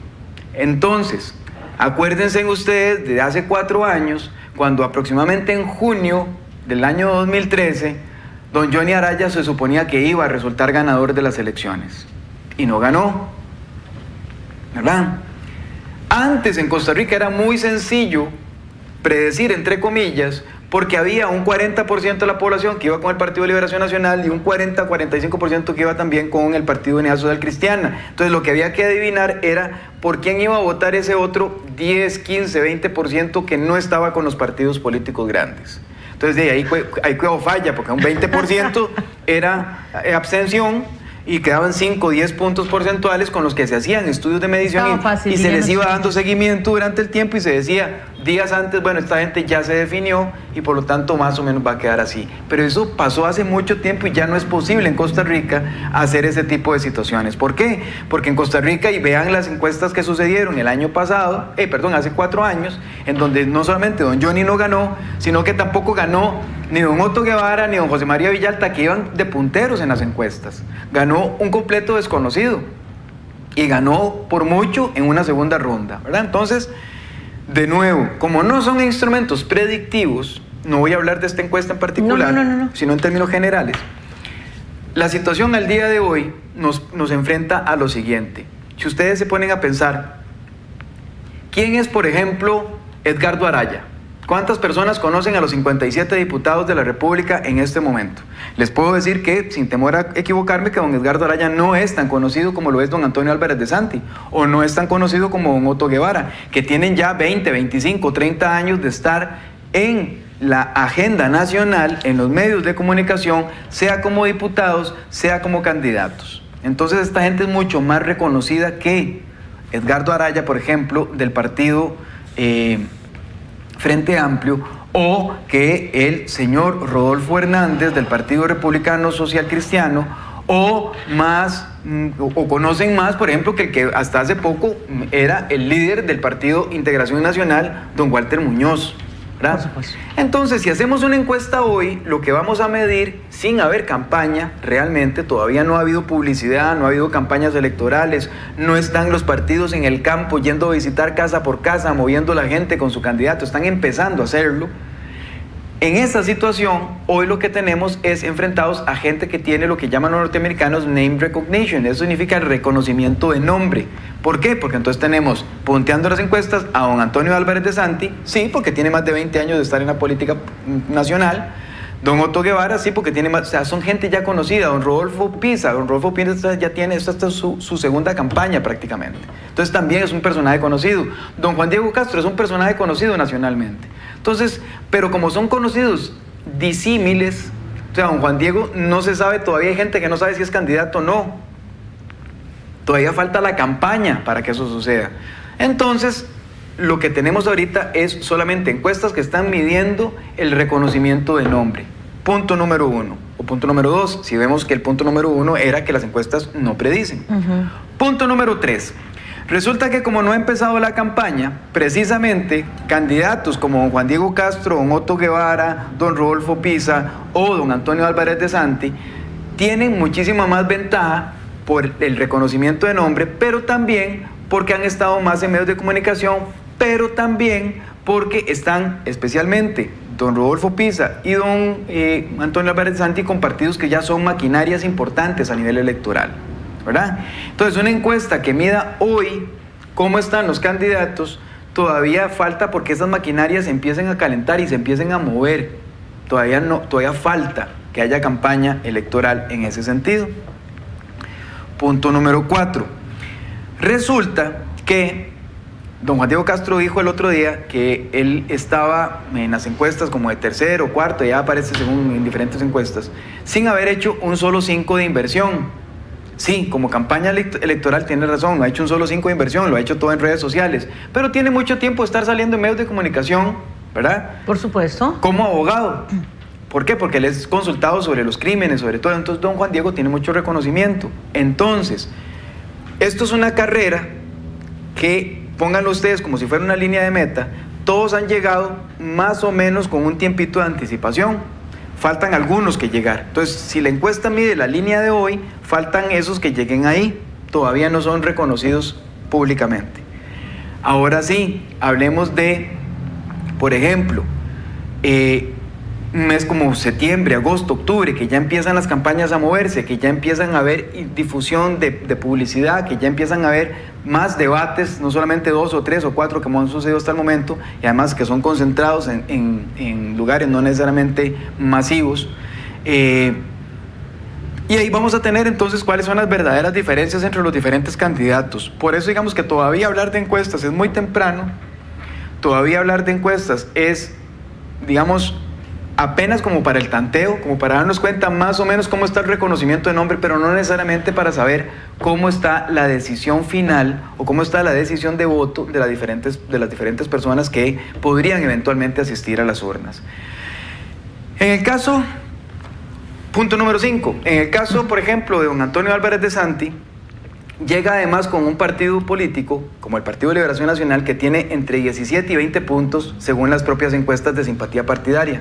Entonces, acuérdense ustedes de hace 4 años, cuando aproximadamente en junio del año 2013, don Johnny Araya se suponía que iba a resultar ganador de las elecciones y no ganó, ¿verdad? Antes en Costa Rica era muy sencillo predecir, entre comillas, porque había un 40% de la población que iba con el Partido de Liberación Nacional y un 40-45% que iba también con el Partido de Unidad Social Cristiana. Entonces lo que había que adivinar era por quién iba a votar ese otro 10, 15, 20% que no estaba con los partidos políticos grandes. Entonces de ahí quedó falla, porque un 20% era abstención y quedaban 5 o 10 puntos porcentuales con los que se hacían estudios de medición y se les iba dando seguimiento durante el tiempo y se decía días antes, bueno, esta gente ya se definió y por lo tanto más o menos va a quedar así. Pero eso pasó hace mucho tiempo y ya no es posible en Costa Rica hacer ese tipo de situaciones. ¿Por qué? Porque en Costa Rica, y vean las encuestas que sucedieron el año pasado, hace 4 años, en donde no solamente don Johnny no ganó, sino que tampoco ganó ni don Otto Guevara ni don José María Villalta, que iban de punteros en las encuestas. Ganó un completo desconocido y ganó por mucho en una segunda ronda, ¿verdad? Entonces, de nuevo, como no son instrumentos predictivos, no voy a hablar de esta encuesta en particular, sino en términos generales. La situación al día de hoy nos enfrenta a lo siguiente. Si ustedes se ponen a pensar, ¿quién es, por ejemplo, Edgardo Araya? ¿Cuántas personas conocen a los 57 diputados de la República en este momento? Les puedo decir que, sin temor a equivocarme, que don Edgardo Araya no es tan conocido como lo es don Antonio Álvarez de Santi, o no es tan conocido como don Otto Guevara, que tienen ya 20, 25, 30 años de estar en la agenda nacional, en los medios de comunicación, sea como diputados, sea como candidatos. Entonces esta gente es mucho más reconocida que Edgardo Araya, por ejemplo, del partido Frente Amplio, o que el señor Rodolfo Hernández del Partido Republicano Social Cristiano, o conocen más, por ejemplo, que el que hasta hace poco era el líder del Partido Integración Nacional, don Walter Muñoz, ¿verdad? Entonces, si hacemos una encuesta hoy, lo que vamos a medir, sin haber campaña, realmente todavía no ha habido publicidad, no ha habido campañas electorales, no están los partidos en el campo yendo a visitar casa por casa, moviendo la gente con su candidato, están empezando a hacerlo. En esta situación, hoy lo que tenemos es enfrentados a gente que tiene lo que llaman los norteamericanos name recognition. Eso significa el reconocimiento de nombre. ¿Por qué? Porque entonces tenemos, punteando las encuestas, a don Antonio Álvarez de Santi, sí, porque tiene más de 20 años de estar en la política nacional. Don Otto Guevara, sí, porque tiene más, o sea, son gente ya conocida. Don Rodolfo Pisa ya tiene, esta es su segunda campaña prácticamente. Entonces también es un personaje conocido. Don Juan Diego Castro es un personaje conocido nacionalmente. Entonces, pero como son conocidos disímiles, o sea, don Juan Diego no se sabe, todavía hay gente que no sabe si es candidato o no. Todavía falta la campaña para que eso suceda. Entonces, lo que tenemos ahorita es solamente encuestas que están midiendo el reconocimiento de nombre. Punto número 1. O punto número 2, si vemos que el punto número 1 era que las encuestas no predicen. Punto número 3. Resulta que como no ha empezado la campaña, precisamente candidatos como don Juan Diego Castro, don Otto Guevara, don Rodolfo Pisa o don Antonio Álvarez de Santi tienen muchísima más ventaja por el reconocimiento de nombre, pero también porque han estado más en medios de comunicación, pero también porque están especialmente don Rodolfo Pisa y don Antonio Álvarez de Santi con partidos que ya son maquinarias importantes a nivel electoral, ¿verdad? Entonces, una encuesta que mida hoy cómo están los candidatos, todavía falta porque esas maquinarias se empiecen a calentar y se empiecen a mover. Todavía falta que haya campaña electoral en ese sentido. Punto número 4. Resulta que don Juan Diego Castro dijo el otro día que él estaba en las encuestas como de tercero o cuarto, ya aparece según en diferentes encuestas, sin haber hecho un solo 5 de inversión. Sí, como campaña electoral tiene razón, no ha hecho un solo 5 de inversión, lo ha hecho todo en redes sociales, pero tiene mucho tiempo de estar saliendo en medios de comunicación, ¿verdad? Por supuesto. Como abogado. ¿Por qué? Porque él es consultado sobre los crímenes, sobre todo. Entonces, don Juan Diego tiene mucho reconocimiento. Entonces, esto es una carrera que, pónganlo ustedes como si fuera una línea de meta, todos han llegado más o menos con un tiempito de anticipación. Faltan algunos que llegar. Entonces, si la encuesta mide la línea de hoy, faltan esos que lleguen ahí. Todavía no son reconocidos públicamente. Ahora sí, hablemos de, por ejemplo, un mes como septiembre, agosto, octubre, que ya empiezan las campañas a moverse, que ya empiezan a haber difusión de publicidad, que ya empiezan a haber más debates, no solamente 2 o 3 o 4 como han sucedido hasta el momento, y además que son concentrados en lugares no necesariamente masivos. Y ahí vamos a tener entonces cuáles son las verdaderas diferencias entre los diferentes candidatos. Por eso digamos que todavía hablar de encuestas es muy temprano, todavía hablar de encuestas es, digamos, apenas como para el tanteo, como para darnos cuenta más o menos cómo está el reconocimiento de nombre, pero no necesariamente para saber cómo está la decisión final o cómo está la decisión de voto de las diferentes personas que podrían eventualmente asistir a las urnas. En el caso, punto número 5, en el caso, por ejemplo, de don Antonio Álvarez de Santi, llega además con un partido político, como el Partido de Liberación Nacional, que tiene entre 17 y 20 puntos según las propias encuestas de simpatía partidaria.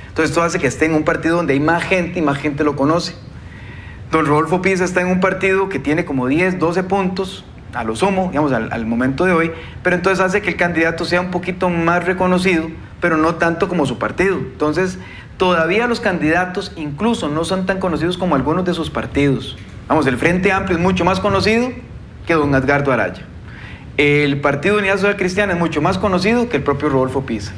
Entonces esto hace que esté en un partido donde hay más gente y más gente lo conoce. Don Rodolfo Pisa está en un partido que tiene como 10, 12 puntos, a lo sumo, digamos, al momento de hoy, pero entonces hace que el candidato sea un poquito más reconocido, pero no tanto como su partido. Entonces, todavía los candidatos incluso no son tan conocidos como algunos de sus partidos. Vamos, el Frente Amplio es mucho más conocido que don Edgardo Araya. El Partido Unidad Social Cristiana es mucho más conocido que el propio Rodolfo Pisa.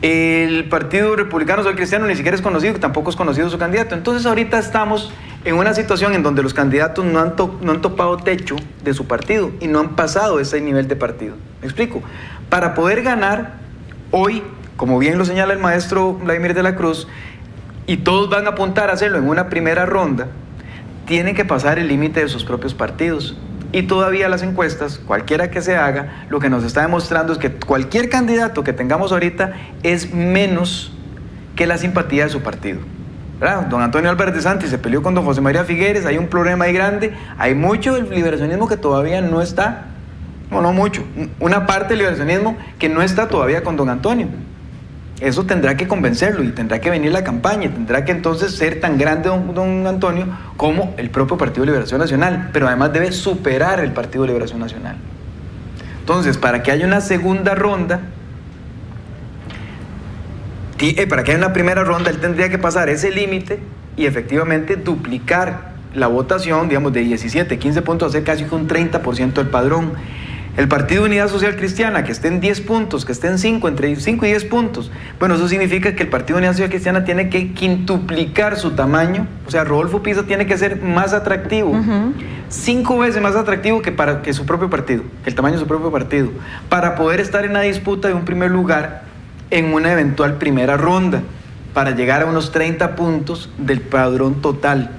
El Partido Republicano Social Cristiano ni siquiera es conocido, tampoco es conocido su candidato. Entonces ahorita estamos en una situación en donde los candidatos no han topado techo de su partido y no han pasado ese nivel de partido. ¿Me explico? Para poder ganar hoy, como bien lo señala el maestro Vladimir de la Cruz, y todos van a apuntar a hacerlo en una primera ronda, tienen que pasar el límite de sus propios partidos. Y todavía las encuestas, cualquiera que se haga, lo que nos está demostrando es que cualquier candidato que tengamos ahorita es menos que la simpatía de su partido, ¿verdad? Don Antonio Álvarez de Santi se peleó con don José María Figueres, hay un problema ahí grande, hay mucho del liberacionismo que todavía no está, no mucho, una parte del liberacionismo que no está todavía con don Antonio. Eso tendrá que convencerlo y tendrá que venir la campaña y tendrá que entonces ser tan grande don Antonio como el propio Partido de Liberación Nacional, pero además debe superar el Partido de Liberación Nacional. Entonces, para que haya una segunda ronda, para que haya una primera ronda, él tendría que pasar ese límite y efectivamente duplicar la votación, digamos, de 17, 15 puntos, a ser casi un 30% del padrón. El Partido de Unidad Social Cristiana, que esté en 10 puntos, que esté en 5, entre 5 y 10 puntos, bueno, eso significa que el Partido de Unidad Social Cristiana tiene que quintuplicar su tamaño, o sea, Rodolfo Pisa tiene que ser más atractivo, 5 veces más atractivo que su propio partido, que el tamaño de su propio partido, para poder estar en la disputa de un primer lugar en una eventual primera ronda, para llegar a unos 30 puntos del padrón total.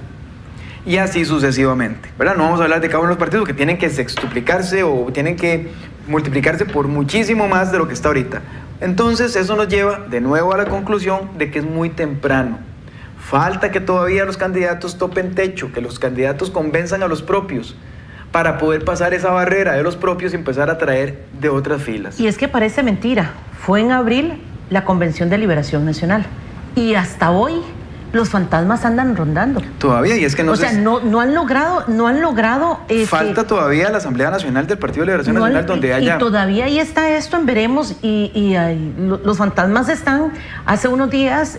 Y así sucesivamente, ¿verdad? No vamos a hablar de cada uno de los partidos que tienen que sextuplicarse o tienen que multiplicarse por muchísimo más de lo que está ahorita. Entonces eso nos lleva de nuevo a la conclusión de que es muy temprano. Falta que todavía los candidatos topen techo, que los candidatos convenzan a los propios para poder pasar esa barrera de los propios y empezar a traer de otras filas. Y es que parece mentira, fue en abril la Convención de Liberación Nacional y hasta hoy los fantasmas andan rondando. Todavía, y es que no sé. O sea, no han logrado... Falta todavía la Asamblea Nacional del Partido de Liberación Nacional donde haya... Y todavía ahí está esto en veremos y los fantasmas están... Hace unos días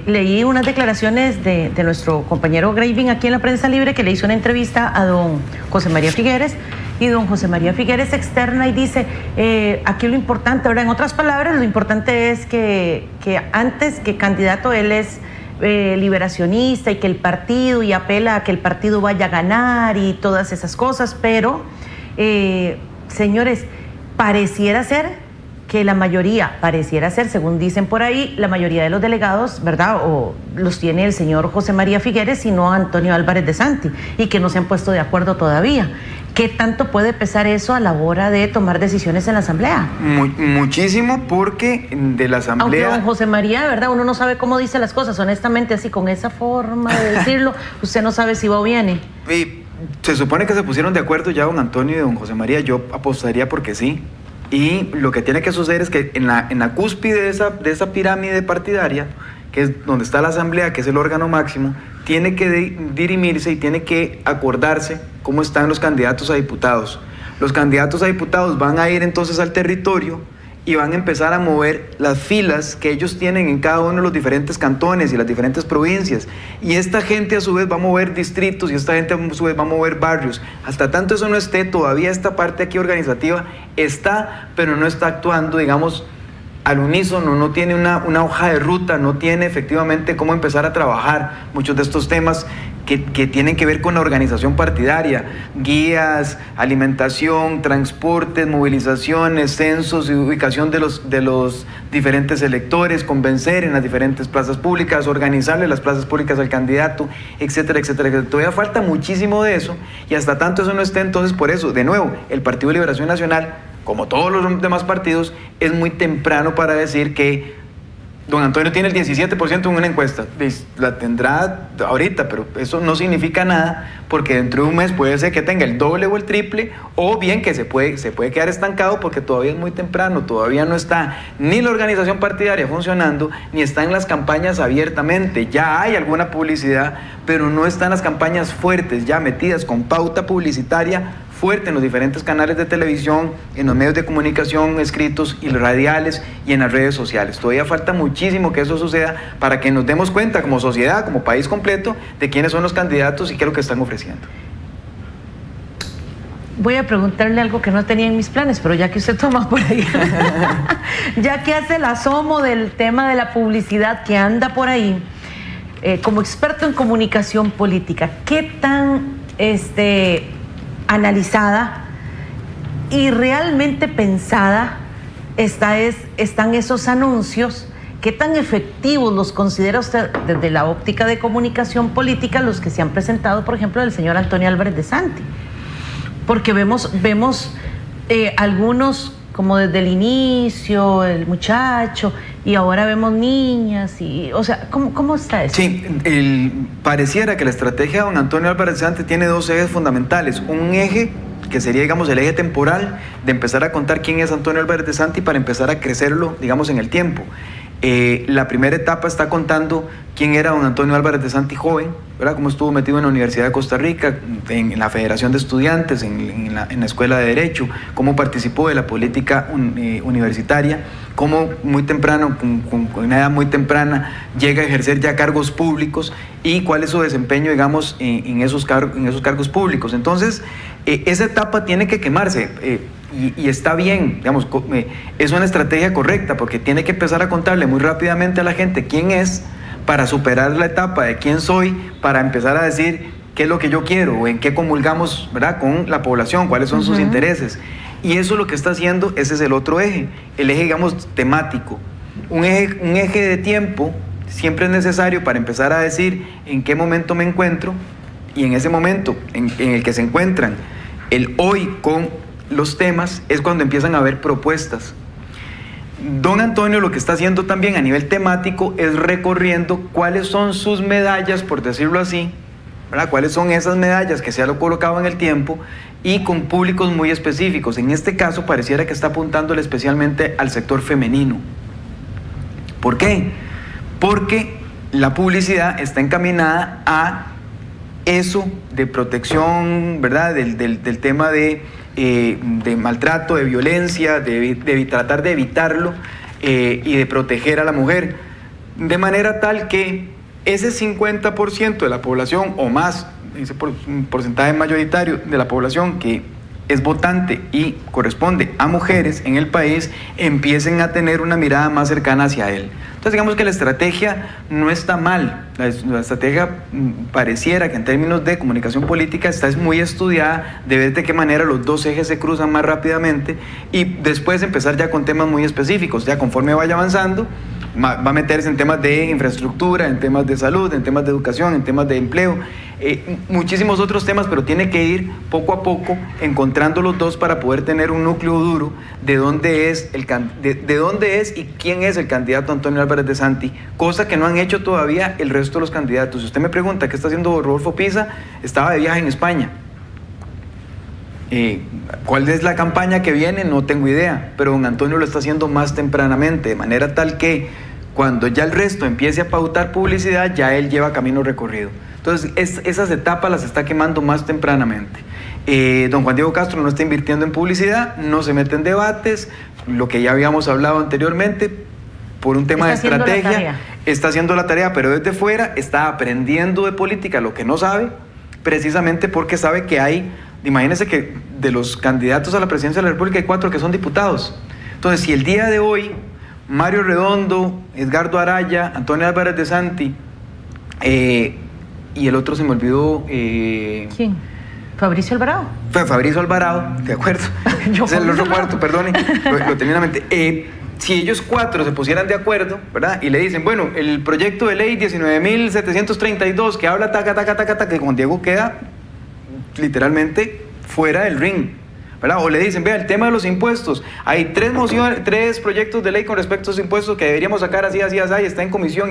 leí unas declaraciones de nuestro compañero Graving aquí en la Prensa Libre, que le hizo una entrevista a don José María Figueres, y don José María Figueres externa y dice, aquí lo importante, ahora en otras palabras, lo importante es que antes que candidato él es liberacionista y que el partido, y apela a que el partido vaya a ganar y todas esas cosas, pero Señores, pareciera ser que según dicen por ahí, la mayoría de los delegados, ¿verdad? O los tiene el señor José María Figueres y no Antonio Álvarez de Santi, y que no se han puesto de acuerdo todavía. ¿Qué tanto puede pesar eso a la hora de tomar decisiones en la Asamblea? Muchísimo, porque de la Asamblea... Aunque don José María, ¿verdad? Uno no sabe cómo dice las cosas, honestamente, así con esa forma de decirlo, usted no sabe si va o viene. Se supone que se pusieron de acuerdo ya don Antonio y don José María, yo apostaría porque sí. Y lo que tiene que suceder es que en la cúspide de esa pirámide partidaria, que es donde está la Asamblea, que es el órgano máximo, tiene que dirimirse y tiene que acordarse cómo están los candidatos a diputados. Los candidatos a diputados van a ir entonces al territorio y van a empezar a mover las filas que ellos tienen en cada uno de los diferentes cantones y las diferentes provincias. Y esta gente a su vez va a mover distritos y esta gente a su vez va a mover barrios. Hasta tanto eso no esté, todavía esta parte aquí organizativa está, pero no está actuando, digamos, al unísono, no tiene una hoja de ruta, no tiene efectivamente cómo empezar a trabajar muchos de estos temas que tienen que ver con la organización partidaria, guías, alimentación, transportes, movilizaciones, censos y ubicación de los diferentes electores, convencer en las diferentes plazas públicas, organizarle las plazas públicas al candidato, etcétera, etcétera, etcétera. Todavía falta muchísimo de eso y hasta tanto eso no esté, entonces por eso, de nuevo, el Partido de Liberación Nacional, como todos los demás partidos, es muy temprano para decir que don Antonio tiene el 17% en una encuesta. La tendrá ahorita, pero eso no significa nada, porque dentro de un mes puede ser que tenga el doble o el triple, o bien que se puede quedar estancado porque todavía es muy temprano, todavía no está ni la organización partidaria funcionando, ni está en las campañas abiertamente. Ya hay alguna publicidad, pero no están las campañas fuertes, ya metidas con pauta publicitaria fuerte en los diferentes canales de televisión, en los medios de comunicación escritos y radiales y en las redes sociales. Todavía falta muchísimo que eso suceda para que nos demos cuenta como sociedad, como país completo, de quiénes son los candidatos y qué es lo que están ofreciendo. Voy a preguntarle algo que no tenía en mis planes, pero ya que usted toma por ahí, ya que hace el asomo del tema de la publicidad que anda por ahí, como experto en comunicación política, ¿qué tan analizada y realmente pensada están esos anuncios? ¿Qué tan efectivos los considera usted desde la óptica de comunicación política los que se han presentado, por ejemplo, del señor Antonio Álvarez de Santi? Porque vemos algunos como desde el inicio, el muchacho, y ahora vemos niñas, y, o sea, ¿cómo está eso? Sí, pareciera que la estrategia de don Antonio Álvarez de Santi tiene dos ejes fundamentales. Un eje que sería, digamos, el eje temporal de empezar a contar quién es Antonio Álvarez de Santi para empezar a crecerlo, digamos, en el tiempo. La primera etapa está contando quién era don Antonio Álvarez de Santi joven, ¿verdad? Cómo estuvo metido en la Universidad de Costa Rica, en la Federación de Estudiantes, en la Escuela de Derecho, cómo participó de la política universitaria, cómo muy temprano, con una edad muy temprana, llega a ejercer ya cargos públicos y cuál es su desempeño, digamos, en esos cargos públicos. Entonces, esa etapa tiene que quemarse. Y está bien, digamos, es una estrategia correcta porque tiene que empezar a contarle muy rápidamente a la gente quién es para superar la etapa de quién soy, para empezar a decir qué es lo que yo quiero o en qué comulgamos, ¿verdad?, con la población, cuáles son sus intereses. Y eso lo que está haciendo, ese es el otro eje, el eje, digamos, temático. Un eje de tiempo siempre es necesario para empezar a decir en qué momento me encuentro y en ese momento en el que se encuentran el hoy con los temas es cuando empiezan a haber propuestas. Don Antonio lo que está haciendo también a nivel temático es recorriendo cuáles son sus medallas, por decirlo así, ¿verdad? Cuáles son esas medallas que se han colocado en el tiempo y con públicos muy específicos. En este caso pareciera que está apuntándole especialmente al sector femenino. ¿Por qué? Porque la publicidad está encaminada a eso de protección, ¿verdad? Del tema de maltrato, de violencia, de tratar de evitarlo y de proteger a la mujer, de manera tal que ese 50% de la población o más, ese porcentaje mayoritario de la población que es votante y corresponde a mujeres en el país, empiecen a tener una mirada más cercana hacia él. Entonces digamos que la estrategia no está mal, la estrategia pareciera que en términos de comunicación política está muy estudiada, de ver de qué manera los dos ejes se cruzan más rápidamente y después empezar ya con temas muy específicos, ya conforme vaya avanzando, va a meterse en temas de infraestructura, en temas de salud, en temas de educación, en temas de empleo, muchísimos otros temas, pero tiene que ir poco a poco encontrando los dos para poder tener un núcleo duro de dónde es, de dónde es y quién es el candidato Antonio Álvarez de Santi, cosa que no han hecho todavía el resto de los candidatos. Si usted me pregunta qué está haciendo Rodolfo Pisa, estaba de viaje en España. ¿Cuál es la campaña que viene? No tengo idea, pero don Antonio lo está haciendo más tempranamente, de manera tal que cuando ya el resto empiece a pautar publicidad, ya él lleva camino recorrido. Entonces, esas etapas las está quemando más tempranamente. Don Juan Diego Castro no está invirtiendo en publicidad, no se mete en debates, lo que ya habíamos hablado anteriormente, por un tema de estrategia, está haciendo la tarea, pero desde fuera está aprendiendo de política lo que no sabe, precisamente porque sabe que hay, imagínense que de los candidatos a la presidencia de la República hay 4 que son diputados. Entonces, si el día de hoy Mario Redondo, Edgardo Araya, Antonio Álvarez de Santi, y el otro se me olvidó... ¿Quién? ¿Fabricio Alvarado? Fabricio Alvarado, de acuerdo. Es el otro cuarto, perdone, lo tenía en la mente. Si ellos 4 se pusieran de acuerdo, ¿verdad? Y le dicen, bueno, el proyecto de ley 19.732 que habla que Juan Diego queda literalmente fuera del ring, ¿verdad? O le dicen, vea, el tema de los impuestos, hay 3 proyectos de ley con respecto a los impuestos que deberíamos sacar así, está en comisión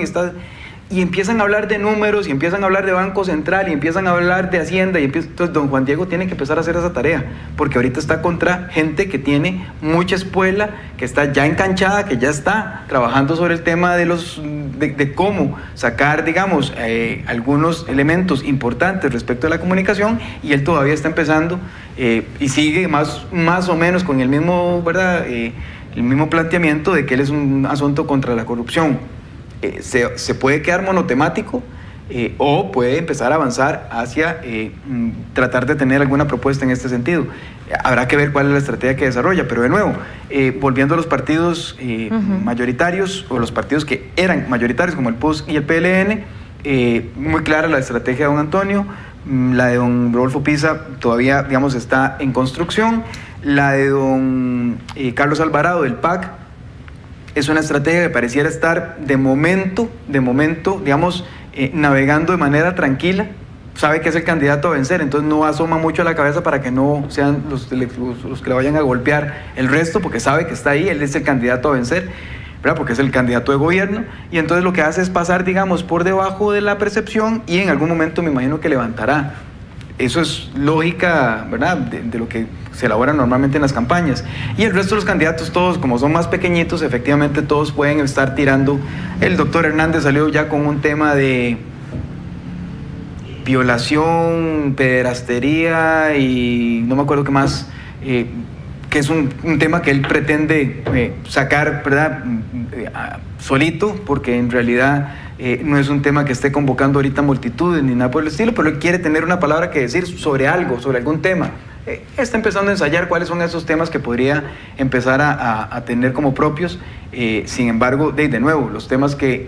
y empiezan a hablar de números, y empiezan a hablar de Banco Central, y empiezan a hablar de Hacienda, entonces don Juan Diego tiene que empezar a hacer esa tarea, porque ahorita está contra gente que tiene mucha espuela, que está ya enganchada, que ya está trabajando sobre el tema de cómo sacar, digamos, algunos elementos importantes respecto a la comunicación, y él todavía está empezando, y sigue más o menos con el mismo, ¿verdad?, el mismo planteamiento de que él es un asunto contra la corrupción. Se puede quedar monotemático o puede empezar a avanzar hacia tratar de tener alguna propuesta en este sentido. Habrá que ver cuál es la estrategia que desarrolla, pero de nuevo, volviendo a los partidos mayoritarios o los partidos que eran mayoritarios como el PUS y el PLN, muy clara la estrategia de don Antonio, la de don Rodolfo Pisa todavía, digamos, está en construcción, la de don Carlos Alvarado del PAC, es una estrategia que pareciera estar de momento, digamos, navegando de manera tranquila, sabe que es el candidato a vencer, entonces no asoma mucho a la cabeza para que no sean los que le vayan a golpear el resto, porque sabe que está ahí, él es el candidato a vencer, ¿verdad? Porque es el candidato de gobierno, y entonces lo que hace es pasar, digamos, por debajo de la percepción y en algún momento me imagino que levantará. Eso es lógica, ¿verdad?, de lo que se elabora normalmente en las campañas. Y el resto de los candidatos, todos, como son más pequeñitos, efectivamente todos pueden estar tirando. El doctor Hernández salió ya con un tema de violación, pederastería y no me acuerdo qué más, que es un tema que él pretende sacar, ¿verdad?, solito, porque en realidad no es un tema que esté convocando ahorita multitudes ni nada por el estilo, pero él quiere tener una palabra que decir sobre algo, sobre algún tema. Está empezando a ensayar cuáles son esos temas que podría empezar a tener como propios. Sin embargo, de nuevo, los temas que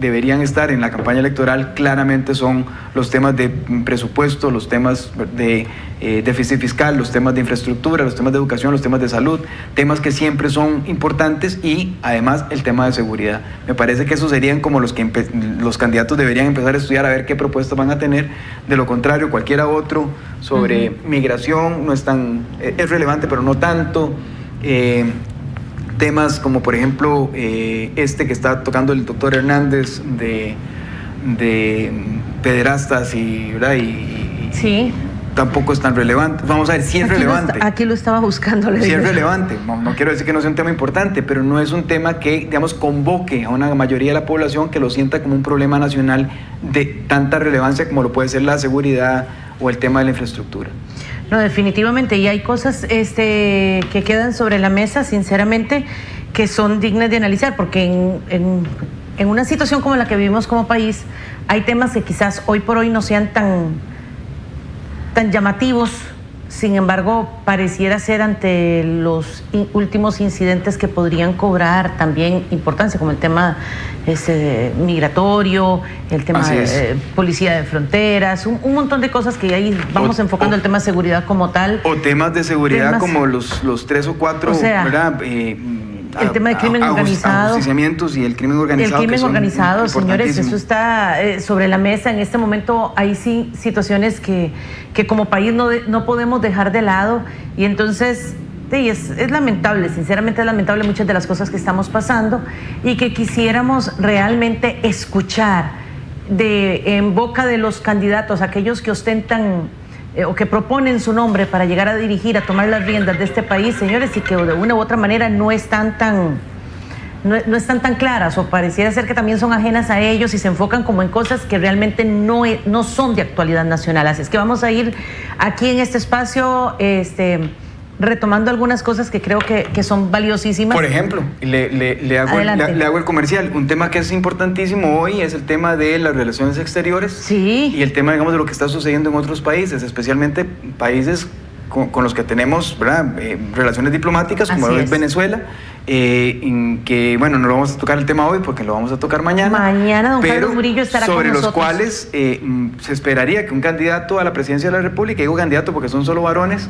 deberían estar en la campaña electoral claramente son los temas de presupuesto, los temas de déficit fiscal, los temas de infraestructura, los temas de educación, los temas de salud, temas que siempre son importantes, y además el tema de seguridad. Me parece que esos serían como los que los candidatos deberían empezar a estudiar, a ver qué propuestas van a tener. De lo contrario, cualquiera otro sobre migración no es tan, es relevante, pero no tanto. Temas como por ejemplo este que está tocando el doctor Hernández de pederastas y sí, tampoco es tan relevante. Vamos a ver si es relevante. Aquí lo estaba buscando. Si es relevante, no quiero decir que no sea un tema importante, pero no es un tema que, digamos, convoque a una mayoría de la población que lo sienta como un problema nacional de tanta relevancia como lo puede ser la seguridad o el tema de la infraestructura. No, definitivamente, y hay cosas que quedan sobre la mesa, sinceramente, que son dignas de analizar, porque en una situación como la que vivimos como país, hay temas que quizás hoy por hoy no sean tan llamativos, Sin embargo, pareciera ser ante los últimos incidentes que podrían cobrar también importancia, como el tema migratorio, el tema de policía de fronteras, un montón de cosas que ahí vamos enfocando el tema de seguridad como tal. O temas de seguridad como los 3 o 4, ¿verdad? El tema de crimen organizado. Ajusticiamientos y el crimen organizado. El crimen organizado, señores, eso está sobre la mesa. En este momento hay sí situaciones que como país no podemos dejar de lado. Y entonces es lamentable, sinceramente es lamentable muchas de las cosas que estamos pasando y que quisiéramos realmente escuchar en boca de los candidatos, aquellos que ostentan o que proponen su nombre para llegar a dirigir, a tomar las riendas de este país, señores, y que de una u otra manera no están tan claras, o pareciera ser que también son ajenas a ellos y se enfocan como en cosas que realmente no son de actualidad nacional. Así es que vamos a ir aquí en este espacio retomando algunas cosas que creo que son valiosísimas. Por ejemplo, le hago el comercial. Un tema que es importantísimo hoy es el tema de las relaciones exteriores. Sí. Y el tema, digamos, de lo que está sucediendo en otros países, especialmente países con los que tenemos, ¿verdad? Relaciones diplomáticas, como es Venezuela, que, bueno, no lo vamos a tocar el tema hoy porque lo vamos a tocar mañana. Mañana don Carlos Murillo estará con nosotros. Sobre los cuales se esperaría que un candidato a la presidencia de la República, digo candidato porque son solo varones,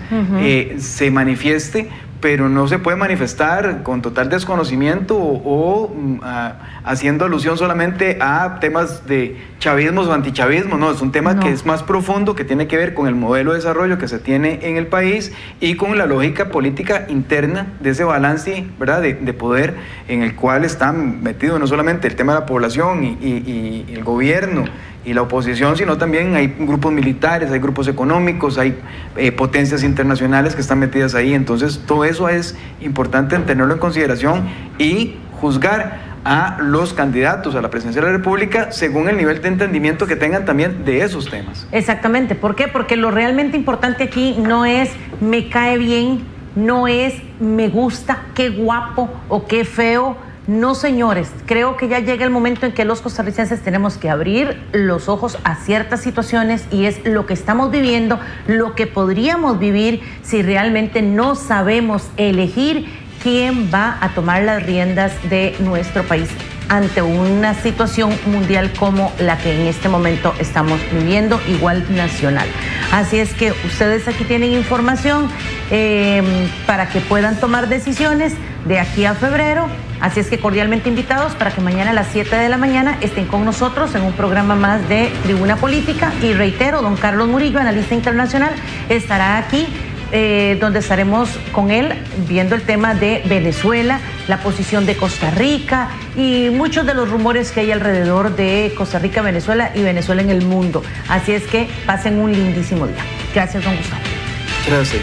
se manifieste, pero no se puede manifestar con total desconocimiento o haciendo alusión solamente a temas de chavismos o antichavismo. No, es un tema que es más profundo, que tiene que ver con el modelo de desarrollo que se tiene en el país y con la lógica política interna de ese balance, ¿verdad?, de poder en el cual están metidos no solamente el tema de la población y el gobierno y la oposición, sino también hay grupos militares, hay grupos económicos, hay potencias internacionales que están metidas ahí. Entonces todo eso es importante tenerlo en consideración y juzgar a los candidatos a la presidencia de la República según el nivel de entendimiento que tengan también de esos temas. Exactamente. ¿Por qué? Porque lo realmente importante aquí no es me cae bien, no es me gusta, qué guapo o qué feo. No, señores, creo que ya llega el momento en que los costarricenses tenemos que abrir los ojos a ciertas situaciones y es lo que estamos viviendo, lo que podríamos vivir si realmente no sabemos elegir quién va a tomar las riendas de nuestro país ante una situación mundial como la que en este momento estamos viviendo, igual nacional. Así es que ustedes aquí tienen información para que puedan tomar decisiones de aquí a febrero. Así es que cordialmente invitados para que mañana a las 7 de la mañana estén con nosotros en un programa más de Tribuna Política. Y reitero, don Carlos Murillo, analista internacional, estará aquí donde estaremos con él viendo el tema de Venezuela, la posición de Costa Rica y muchos de los rumores que hay alrededor de Costa Rica, Venezuela y Venezuela en el mundo. Así es que pasen un lindísimo día. Gracias, don Gustavo. Gracias.